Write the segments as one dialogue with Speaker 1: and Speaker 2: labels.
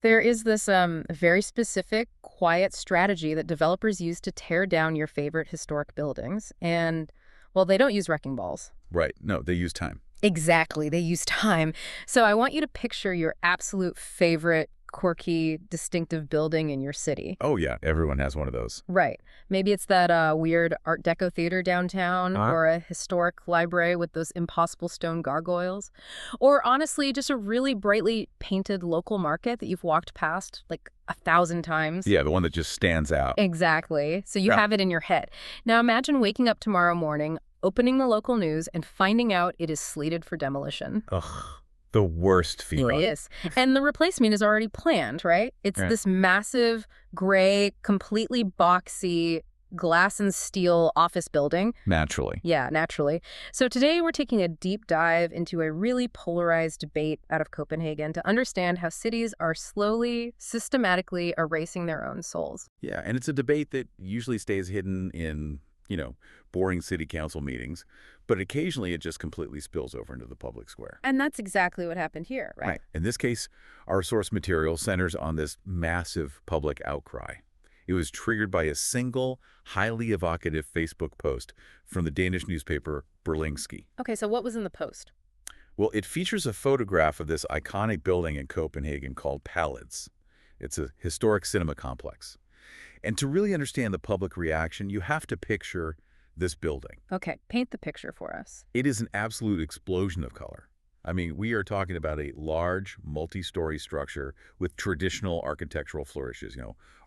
Speaker 1: There is this very specific, quiet strategy that developers use to tear down your favorite historic buildings. And, well, they don't use wrecking balls.
Speaker 2: Right. No, they use time.
Speaker 1: Exactly. They use time. So I want you to picture your absolute favorite, quirky, distinctive building in your city.
Speaker 2: Oh, yeah. Everyone has one of those.
Speaker 1: Right. Maybe it's that weird Art Deco theater downtown, or a historic library with those impossible stone gargoyles. Or honestly, just a really brightly painted local market that you've walked past like 1,000 times.
Speaker 2: Yeah, the one that just stands out.
Speaker 1: Exactly. So you
Speaker 2: Yeah.
Speaker 1: have it in your head. Now imagine waking up tomorrow morning, opening the local news, and finding out it is slated for demolition.
Speaker 2: Ugh, the worst feeling.
Speaker 1: It is. And the replacement is already planned, right? It's
Speaker 2: Right.
Speaker 1: this massive, gray, completely boxy, glass and steel office building.
Speaker 2: Naturally.
Speaker 1: Yeah, naturally. So today we're taking a deep dive into a really polarized debate out of Copenhagen to understand how cities are slowly, systematically erasing their own souls.
Speaker 2: Yeah, and it's a debate that usually stays hidden in, boring city council meetings, but occasionally it just completely spills over into the public square.
Speaker 1: And that's exactly what happened here, right?
Speaker 2: In this case, our source material centers on this massive public outcry. It was triggered by a single, highly evocative Facebook post from the Danish newspaper Berlingske.
Speaker 1: Okay, so what was in the post?
Speaker 2: Well, it features a photograph of this iconic building in Copenhagen called Palads. It's a historic cinema complex. And to really understand the public reaction, you have to picture this building.
Speaker 1: Okay, paint the picture for us.
Speaker 2: It is an absolute explosion of color. I mean, we are talking about a large, multi-story structure with traditional architectural flourishes,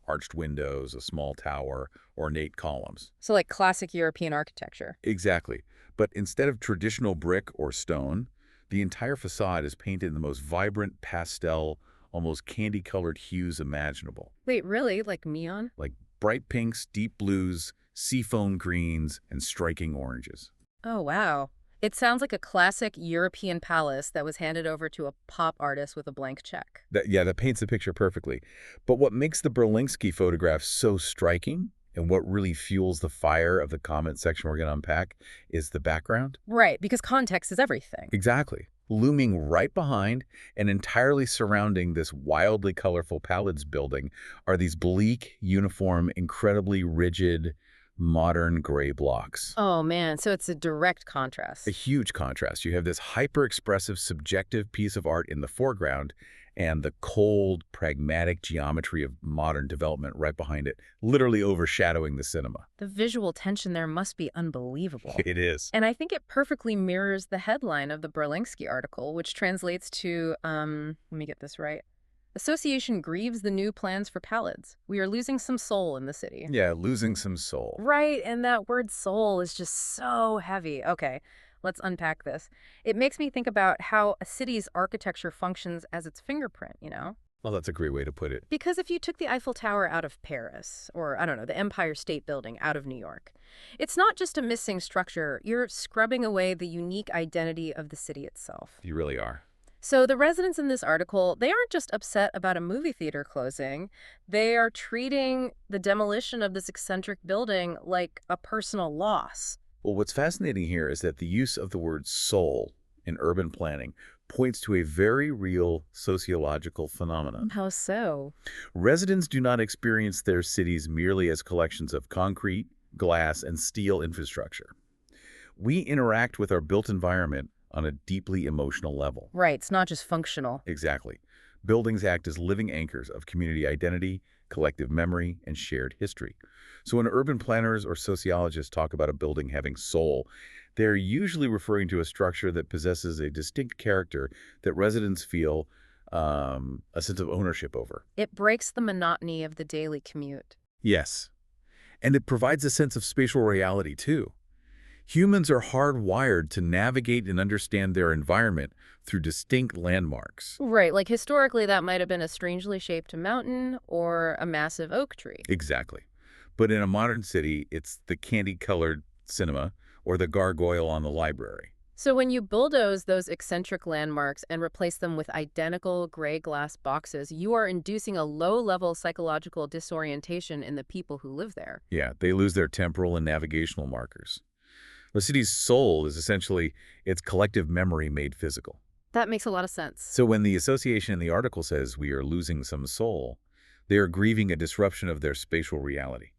Speaker 2: arched windows, a small tower, ornate columns.
Speaker 1: So like classic European architecture.
Speaker 2: Exactly. But instead of traditional brick or stone, the entire facade is painted in the most vibrant pastel, almost candy-colored hues imaginable.
Speaker 1: Wait, really? Like neon?
Speaker 2: Like bright pinks, deep blues, seafoam greens, and striking oranges.
Speaker 1: Oh, wow. It sounds like a classic European palace that was handed over to a pop artist with a blank check.
Speaker 2: That paints the picture perfectly. But what makes the Berlingske photograph so striking, and what really fuels the fire of the comment section we're going to unpack, is the background.
Speaker 1: Right, because context is everything.
Speaker 2: Exactly. Looming right behind and entirely surrounding this wildly colorful Palads building are these bleak, uniform, incredibly rigid, modern gray blocks.
Speaker 1: Oh, man, so it's a direct contrast.
Speaker 2: A huge contrast. You have this hyper-expressive, subjective piece of art in the foreground and the cold, pragmatic geometry of modern development right behind it, literally overshadowing the cinema.
Speaker 1: The visual tension there must be unbelievable.
Speaker 2: It is.
Speaker 1: And I think it perfectly mirrors the headline of the Berlingske article, which translates to, let me get this right. Association grieves the new plans for Palads. We are losing some soul in the city.
Speaker 2: Yeah, losing some soul.
Speaker 1: Right, and that word soul is just so heavy. Okay, let's unpack this. It makes me think about how a city's architecture functions as its fingerprint,
Speaker 2: Well, that's a great way to put it.
Speaker 1: Because if you took the Eiffel Tower out of Paris, or, I don't know, the Empire State Building out of New York, it's not just a missing structure. You're scrubbing away the unique identity of the city itself.
Speaker 2: You really are.
Speaker 1: So the residents in this article, they aren't just upset about a movie theater closing. They are treating the demolition of this eccentric building like a personal loss.
Speaker 2: Well, what's fascinating here is that the use of the word soul in urban planning points to a very real sociological phenomenon.
Speaker 1: How so?
Speaker 2: Residents do not experience their cities merely as collections of concrete, glass, and steel infrastructure. We interact with our built environment on a deeply emotional level.
Speaker 1: Right, it's not just functional.
Speaker 2: Exactly. Buildings act as living anchors of community identity, collective memory, and shared history. So when urban planners or sociologists talk about a building having soul, they're usually referring to a structure that possesses a distinct character that residents feel a sense of ownership over.
Speaker 1: It breaks the monotony of the daily commute.
Speaker 2: Yes. And it provides a sense of spatial reality, too. Humans are hardwired to navigate and understand their environment through distinct landmarks.
Speaker 1: Right, like historically that might have been a strangely shaped mountain or a massive oak tree.
Speaker 2: Exactly. But in a modern city, it's the candy-colored cinema or the gargoyle on the library.
Speaker 1: So when you bulldoze those eccentric landmarks and replace them with identical gray glass boxes, you are inducing a low-level psychological disorientation in the people who live there.
Speaker 2: Yeah, they lose their temporal and navigational markers. The city's soul is essentially its collective memory made physical.
Speaker 1: That makes a lot of sense.
Speaker 2: So when the association in the article says we are losing some soul, they are grieving a disruption of their spatial reality.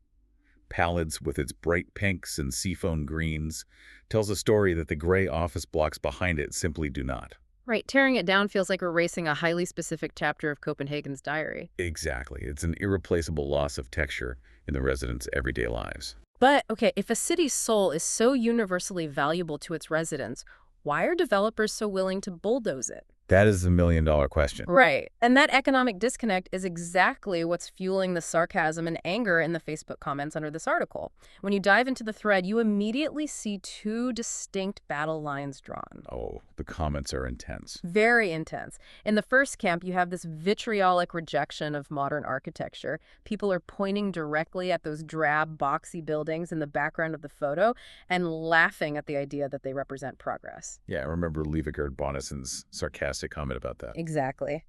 Speaker 2: Palads, with its bright pinks and seafoam greens, tells a story that the gray office blocks behind it simply do not.
Speaker 1: Right, tearing it down feels like erasing a highly specific chapter of Copenhagen's diary.
Speaker 2: Exactly. It's an irreplaceable loss of texture in the residents' everyday lives.
Speaker 1: But, okay, if a city's soul is so universally valuable to its residents, why are developers so willing to bulldoze it?
Speaker 2: That is the million-dollar question.
Speaker 1: Right. And that economic disconnect is exactly what's fueling the sarcasm and anger in the Facebook comments under this article. When you dive into the thread, you immediately see two distinct battle lines drawn.
Speaker 2: Oh, the comments are intense.
Speaker 1: Very intense. In the first camp, you have this vitriolic rejection of modern architecture. People are pointing directly at those drab, boxy buildings in the background of the photo and laughing at the idea that they represent progress.
Speaker 2: Yeah, I remember Leivegard Bonneson's sarcastic comment about that.
Speaker 1: Exactly.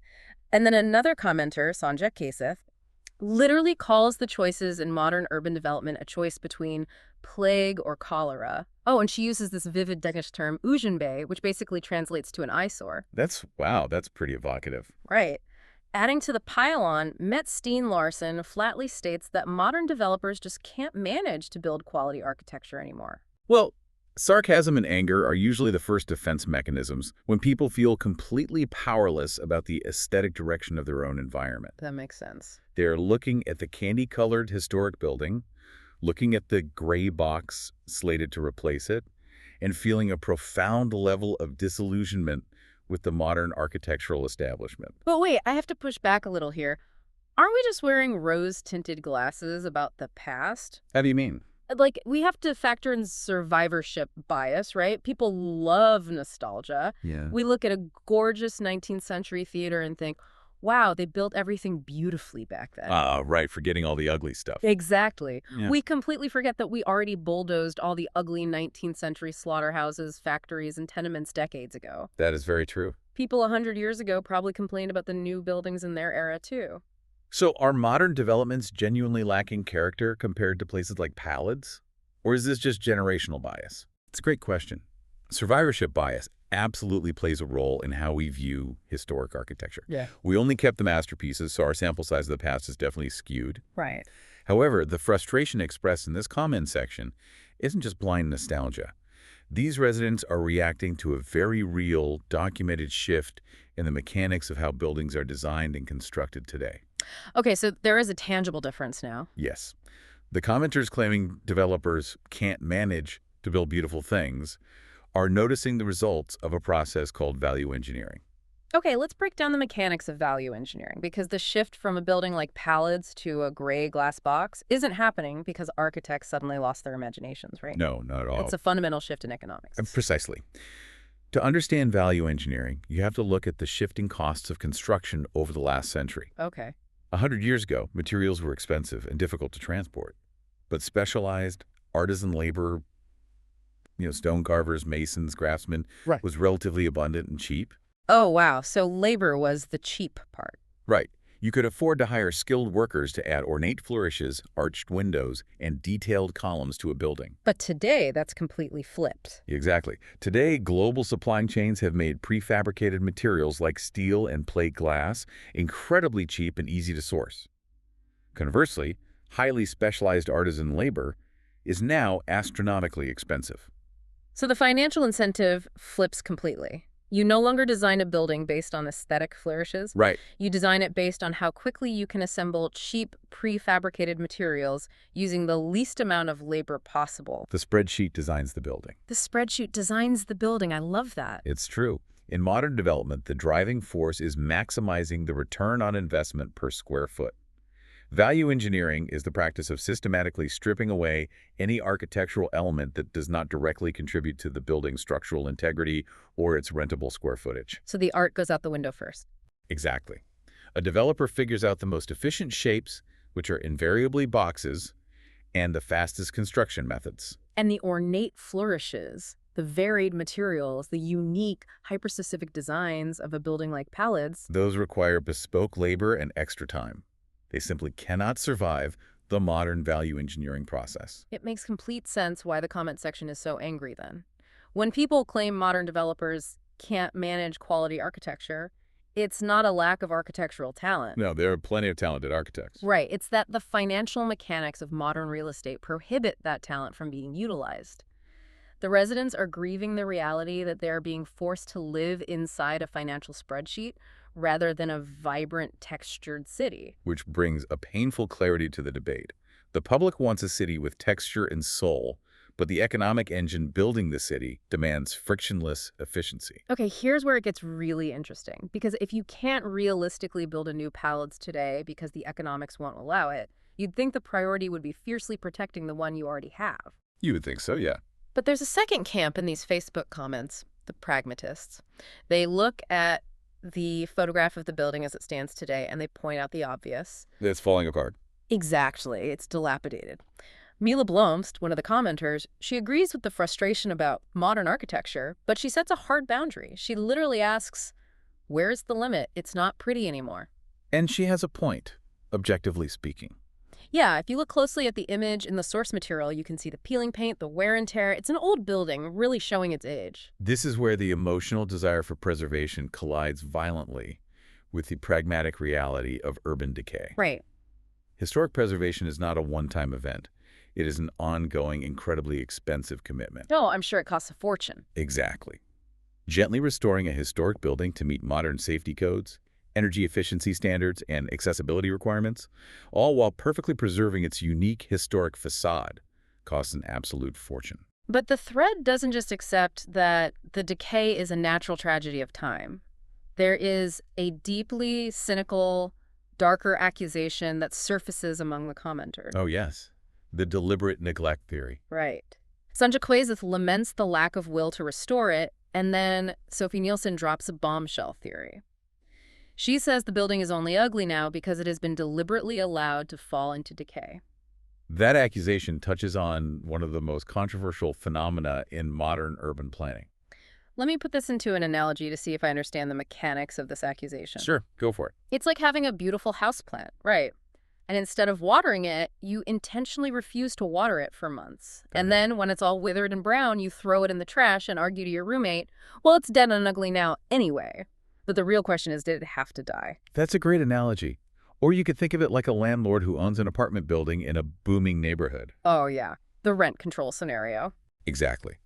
Speaker 1: And then another commenter, Sanjay Keseth, literally calls the choices in modern urban development a choice between plague or cholera. Oh, and she uses this vivid Danish term, ujenbag, which basically translates to an eyesore.
Speaker 2: Wow, that's pretty evocative.
Speaker 1: Right. Adding to the pile-on, Mette Steen Larsen flatly states that modern developers just can't manage to build quality architecture anymore.
Speaker 2: Well, sarcasm and anger are usually the first defense mechanisms when people feel completely powerless about the aesthetic direction of their own environment.
Speaker 1: That makes sense.
Speaker 2: They're looking at the candy-colored historic building, looking at the gray box slated to replace it, and feeling a profound level of disillusionment with the modern architectural establishment.
Speaker 1: But wait, I have to push back a little here. Aren't we just wearing rose-tinted glasses about the past?
Speaker 2: How do you mean?
Speaker 1: Like, we have to factor in survivorship bias, right? People love nostalgia.
Speaker 2: Yeah.
Speaker 1: We look at a gorgeous 19th century theater and think, wow, they built everything beautifully back then.
Speaker 2: Right, forgetting all the ugly stuff.
Speaker 1: Exactly.
Speaker 2: Yeah.
Speaker 1: We completely forget that we already bulldozed all the ugly 19th century slaughterhouses, factories, and tenements decades ago.
Speaker 2: That is very true.
Speaker 1: People 100 years ago probably complained about the new buildings in their era, too.
Speaker 2: So are modern developments genuinely lacking character compared to places like Palads? Or is this just generational bias? It's a great question. Survivorship bias absolutely plays a role in how we view historic architecture.
Speaker 1: Yeah.
Speaker 2: We only kept the masterpieces, so our sample size of the past is definitely skewed.
Speaker 1: Right.
Speaker 2: However, the frustration expressed in this comment section isn't just blind nostalgia. These residents are reacting to a very real, documented shift in the mechanics of how buildings are designed and constructed today.
Speaker 1: Okay, so there is a tangible difference now.
Speaker 2: Yes. The commenters claiming developers can't manage to build beautiful things are noticing the results of a process called value engineering.
Speaker 1: Okay, let's break down the mechanics of value engineering, because the shift from a building like Palads to a gray glass box isn't happening because architects suddenly lost their imaginations, right?
Speaker 2: No, not at all.
Speaker 1: It's a fundamental shift in economics.
Speaker 2: Precisely. To understand value engineering, you have to look at the shifting costs of construction over the last century.
Speaker 1: Okay.
Speaker 2: 100 years ago, materials were expensive and difficult to transport, but specialized artisan labor, stone carvers, masons, craftsmen,
Speaker 1: Right.
Speaker 2: was relatively abundant and cheap.
Speaker 1: Oh, wow. So labor was the cheap part.
Speaker 2: Right. You could afford to hire skilled workers to add ornate flourishes, arched windows, and detailed columns to a building.
Speaker 1: But today, that's completely flipped.
Speaker 2: Exactly. Today, global supply chains have made prefabricated materials like steel and plate glass incredibly cheap and easy to source. Conversely, highly specialized artisan labor is now astronomically expensive.
Speaker 1: So the financial incentive flips completely. You no longer design a building based on aesthetic flourishes.
Speaker 2: Right.
Speaker 1: You design it based on how quickly you can assemble cheap, prefabricated materials using the least amount of labor possible.
Speaker 2: The spreadsheet designs the building.
Speaker 1: The spreadsheet designs the building. I love that.
Speaker 2: It's true. In modern development, the driving force is maximizing the return on investment per square foot. Value engineering is the practice of systematically stripping away any architectural element that does not directly contribute to the building's structural integrity or its rentable square footage.
Speaker 1: So the art goes out the window first.
Speaker 2: Exactly. A developer figures out the most efficient shapes, which are invariably boxes, and the fastest construction methods.
Speaker 1: And the ornate flourishes, the varied materials, the unique, hyper-specific designs of a building like Palads.
Speaker 2: Those require bespoke labor and extra time. They simply cannot survive the modern value engineering process.
Speaker 1: It makes complete sense why the comment section is so angry then. When people claim modern developers can't manage quality architecture, it's not a lack of architectural talent.
Speaker 2: No, there are plenty of talented architects.
Speaker 1: Right. It's that the financial mechanics of modern real estate prohibit that talent from being utilized. The residents are grieving the reality that they're being forced to live inside a financial spreadsheet rather than a vibrant, textured city.
Speaker 2: Which brings a painful clarity to the debate. The public wants a city with texture and soul, but the economic engine building the city demands frictionless efficiency.
Speaker 1: Okay, here's where it gets really interesting, because if you can't realistically build a new Palads today because the economics won't allow it, you'd think the priority would be fiercely protecting the one you already have.
Speaker 2: You would think so, yeah.
Speaker 1: But there's a second camp in these Facebook comments, the pragmatists. They look at the photograph of the building as it stands today, and they point out the obvious.
Speaker 2: It's falling apart.
Speaker 1: Exactly. It's dilapidated. Mila Blomst, one of the commenters, she agrees with the frustration about modern architecture, but she sets a hard boundary. She literally asks, where's the limit? It's not pretty anymore.
Speaker 2: And she has a point, objectively speaking.
Speaker 1: Yeah, if you look closely at the image in the source material, you can see the peeling paint, the wear and tear. It's an old building, really showing its age.
Speaker 2: This is where the emotional desire for preservation collides violently with the pragmatic reality of urban decay.
Speaker 1: Right.
Speaker 2: Historic preservation is not a one-time event. It is an ongoing, incredibly expensive commitment.
Speaker 1: Oh, I'm sure it costs a fortune.
Speaker 2: Exactly. Gently restoring a historic building to meet modern safety codes, energy efficiency standards, and accessibility requirements, all while perfectly preserving its unique historic facade, costs an absolute fortune.
Speaker 1: But the thread doesn't just accept that the decay is a natural tragedy of time. There is a deeply cynical, darker accusation that surfaces among the commenters.
Speaker 2: Oh, yes. The deliberate neglect theory.
Speaker 1: Right. Sanja Kweseth laments the lack of will to restore it, and then Sophie Nielsen drops a bombshell theory. She says the building is only ugly now because it has been deliberately allowed to fall into decay.
Speaker 2: That accusation touches on one of the most controversial phenomena in modern urban planning.
Speaker 1: Let me put this into an analogy to see if I understand the mechanics of this accusation.
Speaker 2: Sure, go for it.
Speaker 1: It's like having a beautiful houseplant, right? And instead of watering it, you intentionally refuse to water it for months. And then when it's all withered and brown, you throw it in the trash and argue to your roommate, well, it's dead and ugly now anyway. But the real question is, did it have to die?
Speaker 2: That's a great analogy. Or you could think of it like a landlord who owns an apartment building in a booming neighborhood.
Speaker 1: Oh, yeah. The rent control scenario.
Speaker 2: Exactly.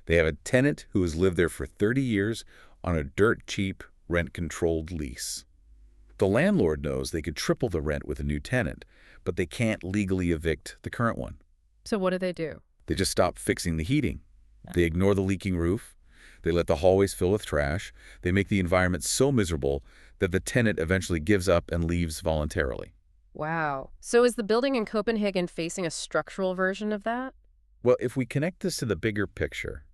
Speaker 2: They have a tenant who has lived there for 30 years on a dirt-cheap, rent-controlled lease. The landlord knows they could triple the rent with a new tenant, but they can't legally evict the current one.
Speaker 1: So what do?
Speaker 2: They just stop fixing the heating. They ignore the leaking roof. They let the hallways fill with trash. They make the environment so miserable that the tenant eventually gives up and leaves voluntarily.
Speaker 1: Wow. So is the building in Copenhagen facing a structural version of that?
Speaker 2: Well, if we connect this to the bigger picture,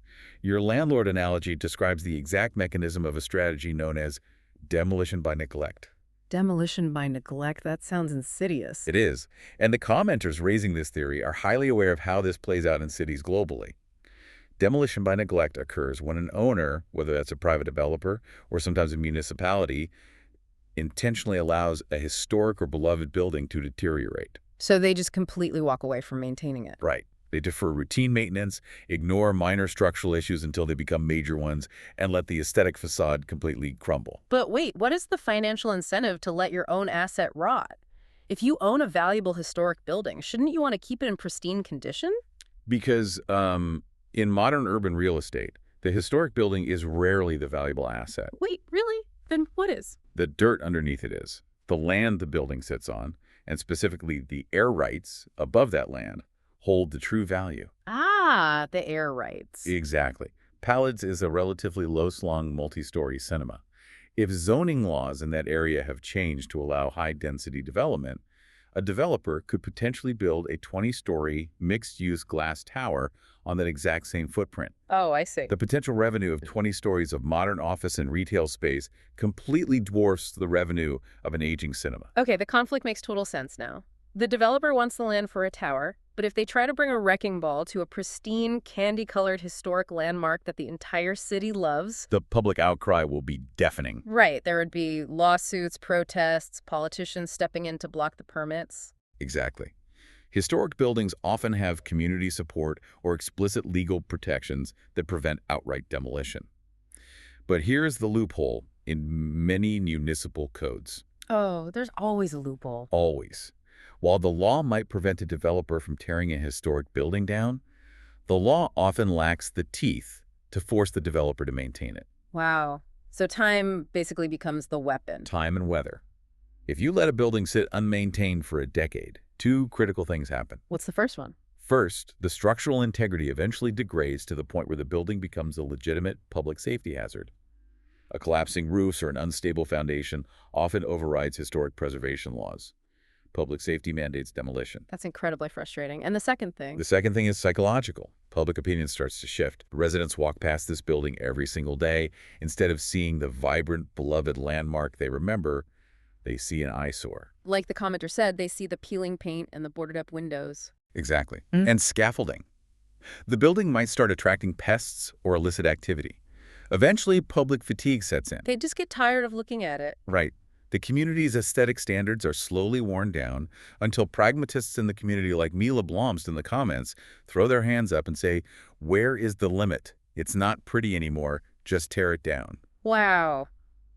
Speaker 2: your landlord analogy describes the exact mechanism of a strategy known as demolition by neglect.
Speaker 1: Demolition by neglect? That sounds insidious.
Speaker 2: It is. And the commenters raising this theory are highly aware of how this plays out in cities globally. Demolition by neglect occurs when an owner, whether that's a private developer or sometimes a municipality, intentionally allows a historic or beloved building to deteriorate.
Speaker 1: So they just completely walk away from maintaining it.
Speaker 2: Right. They defer routine maintenance, ignore minor structural issues until they become major ones, and let the aesthetic facade completely crumble.
Speaker 1: But wait, what is the financial incentive to let your own asset rot? If you own a valuable historic building, shouldn't you want to keep it in pristine condition?
Speaker 2: Because in modern urban real estate, the historic building is rarely the valuable asset.
Speaker 1: Wait, really? Then what is?
Speaker 2: The dirt underneath it is. The land the building sits on, and specifically the air rights above that land, hold the true value.
Speaker 1: Ah, the air rights.
Speaker 2: Exactly. Palads is a relatively low-slung multi-story cinema. If zoning laws in that area have changed to allow high-density development, a developer could potentially build a 20-story mixed-use glass tower on that exact same footprint.
Speaker 1: Oh, I see.
Speaker 2: The potential revenue of 20 stories of modern office and retail space completely dwarfs the revenue of an aging cinema.
Speaker 1: Okay, the conflict makes total sense now. The developer wants the land for a tower, but if they try to bring a wrecking ball to a pristine, candy-colored historic landmark that the entire city loves,
Speaker 2: the public outcry will be deafening.
Speaker 1: Right, there would be lawsuits, protests, politicians stepping in to block the permits.
Speaker 2: Exactly. Historic buildings often have community support or explicit legal protections that prevent outright demolition. But here's the loophole in many municipal codes.
Speaker 1: Oh, there's always a loophole.
Speaker 2: Always. While the law might prevent a developer from tearing a historic building down, the law often lacks the teeth to force the developer to maintain it.
Speaker 1: Wow. So time basically becomes the weapon.
Speaker 2: Time and weather. If you let a building sit unmaintained for a decade, two critical things happen.
Speaker 1: What's the first one?
Speaker 2: First, the structural integrity eventually degrades to the point where the building becomes a legitimate public safety hazard. A collapsing roof or an unstable foundation often overrides historic preservation laws. Public safety mandates demolition.
Speaker 1: That's incredibly frustrating. And the second thing?
Speaker 2: The second thing is psychological. Public opinion starts to shift. Residents walk past this building every single day. Instead of seeing the vibrant, beloved landmark they remember, they see an eyesore.
Speaker 1: Like the commenter said, they see the peeling paint and the boarded-up windows.
Speaker 2: Exactly. And scaffolding. The building might start attracting pests or illicit activity. Eventually, public fatigue sets in.
Speaker 1: They just get tired of looking at it.
Speaker 2: Right. The community's aesthetic standards are slowly worn down until pragmatists in the community like Mila Blomst in the comments throw their hands up and say, "Where is the limit? It's not pretty anymore. Just tear it down."
Speaker 1: Wow.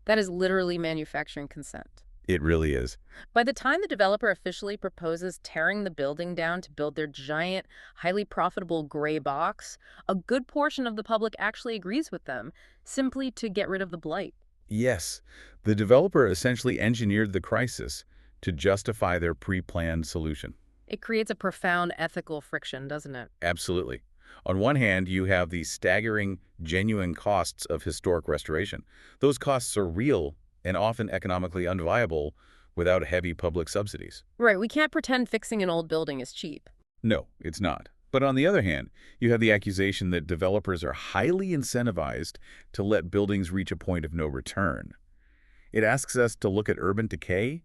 Speaker 1: That is literally manufacturing consent.
Speaker 2: It really is.
Speaker 1: By the time the developer officially proposes tearing the building down to build their giant, highly profitable gray box, a good portion of the public actually agrees with them, simply to get rid of the blight.
Speaker 2: Yes, the developer essentially engineered the crisis to justify their pre-planned solution.
Speaker 1: It creates a profound ethical friction, doesn't it?
Speaker 2: Absolutely. On one hand, you have the staggering, genuine costs of historic restoration. Those costs are real and often economically unviable without heavy public subsidies.
Speaker 1: Right, we can't pretend fixing an old building is cheap.
Speaker 2: No, it's not. But on the other hand, you have the accusation that developers are highly incentivized to let buildings reach a point of no return. It asks us to look at urban decay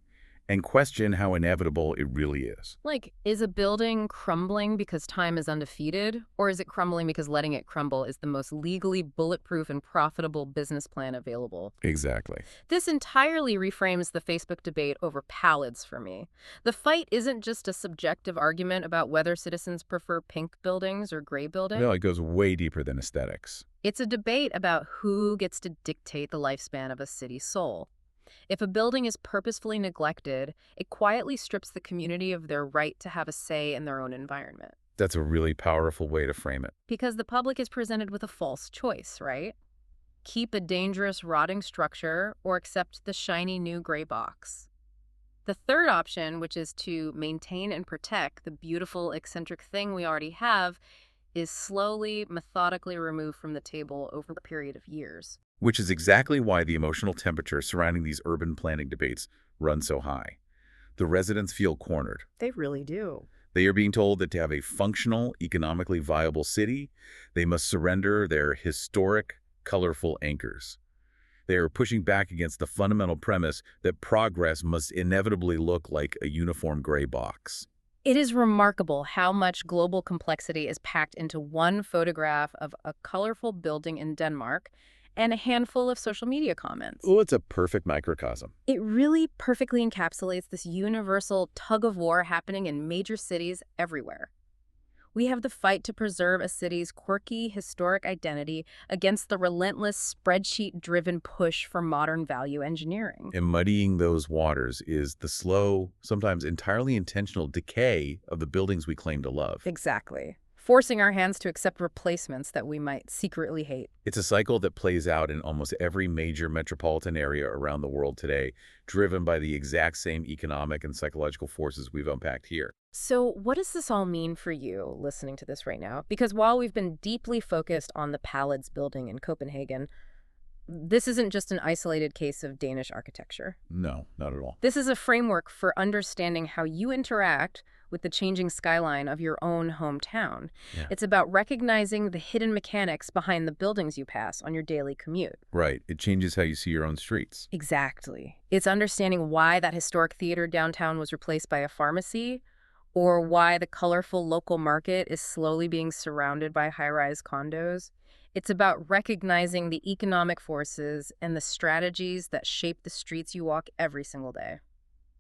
Speaker 2: and question how inevitable it really is.
Speaker 1: Like, is a building crumbling because time is undefeated, or is it crumbling because letting it crumble is the most legally bulletproof and profitable business plan available?
Speaker 2: Exactly.
Speaker 1: This entirely reframes the Facebook debate over Palads for me. The fight isn't just a subjective argument about whether citizens prefer pink buildings or gray buildings.
Speaker 2: Well, it goes way deeper than aesthetics.
Speaker 1: It's a debate about who gets to dictate the lifespan of a city's soul. If a building is purposefully neglected, it quietly strips the community of their right to have a say in their own environment.
Speaker 2: That's a really powerful way to frame it.
Speaker 1: Because the public is presented with a false choice, right? Keep a dangerous, rotting structure or accept the shiny new gray box. The third option, which is to maintain and protect the beautiful, eccentric thing we already have, is slowly, methodically removed from the table over a period of years.
Speaker 2: Which is exactly why the emotional temperature surrounding these urban planning debates runs so high. The residents feel cornered.
Speaker 1: They really do.
Speaker 2: They are being told that to have a functional, economically viable city, they must surrender their historic, colorful anchors. They are pushing back against the fundamental premise that progress must inevitably look like a uniform gray box.
Speaker 1: It is remarkable how much global complexity is packed into one photograph of a colorful building in Denmark and a handful of social media comments.
Speaker 2: Oh, it's a perfect microcosm.
Speaker 1: It really perfectly encapsulates this universal tug-of-war happening in major cities everywhere. We have the fight to preserve a city's quirky, historic identity against the relentless, spreadsheet-driven push for modern value engineering.
Speaker 2: And muddying those waters is the slow, sometimes entirely intentional decay of the buildings we claim to love.
Speaker 1: Exactly. Forcing our hands to accept replacements that we might secretly hate.
Speaker 2: It's a cycle that plays out in almost every major metropolitan area around the world today, driven by the exact same economic and psychological forces we've unpacked here.
Speaker 1: So what does this all mean for you listening to this right now? Because while we've been deeply focused on the Palads building in Copenhagen, this isn't just an isolated case of Danish architecture.
Speaker 2: No, not at all.
Speaker 1: This is a framework for understanding how you interact with the changing skyline of your own hometown.
Speaker 2: Yeah.
Speaker 1: It's about recognizing the hidden mechanics behind the buildings you pass on your daily commute.
Speaker 2: Right. It changes how you see your own streets.
Speaker 1: Exactly. It's understanding why that historic theater downtown was replaced by a pharmacy, or why the colorful local market is slowly being surrounded by high-rise condos. It's about recognizing the economic forces and the strategies that shape the streets you walk every single day.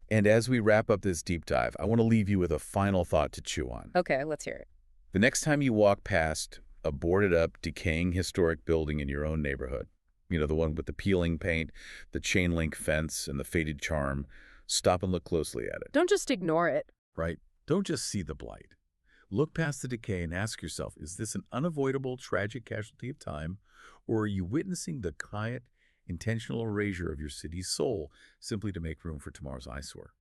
Speaker 2: And as we wrap up this deep dive, I want to leave you with a final thought to chew on.
Speaker 1: Okay, let's hear it.
Speaker 2: The next time you walk past a boarded-up, decaying historic building in your own neighborhood, You know, the one with the peeling paint, the chain link fence, and the faded charm. Stop and look closely at it.
Speaker 1: Don't just ignore it.
Speaker 2: Right? Don't just see the blight. Look past the decay and ask yourself, is this an unavoidable, tragic casualty of time, or are you witnessing the quiet, intentional erasure of your city's soul simply to make room for tomorrow's eyesore?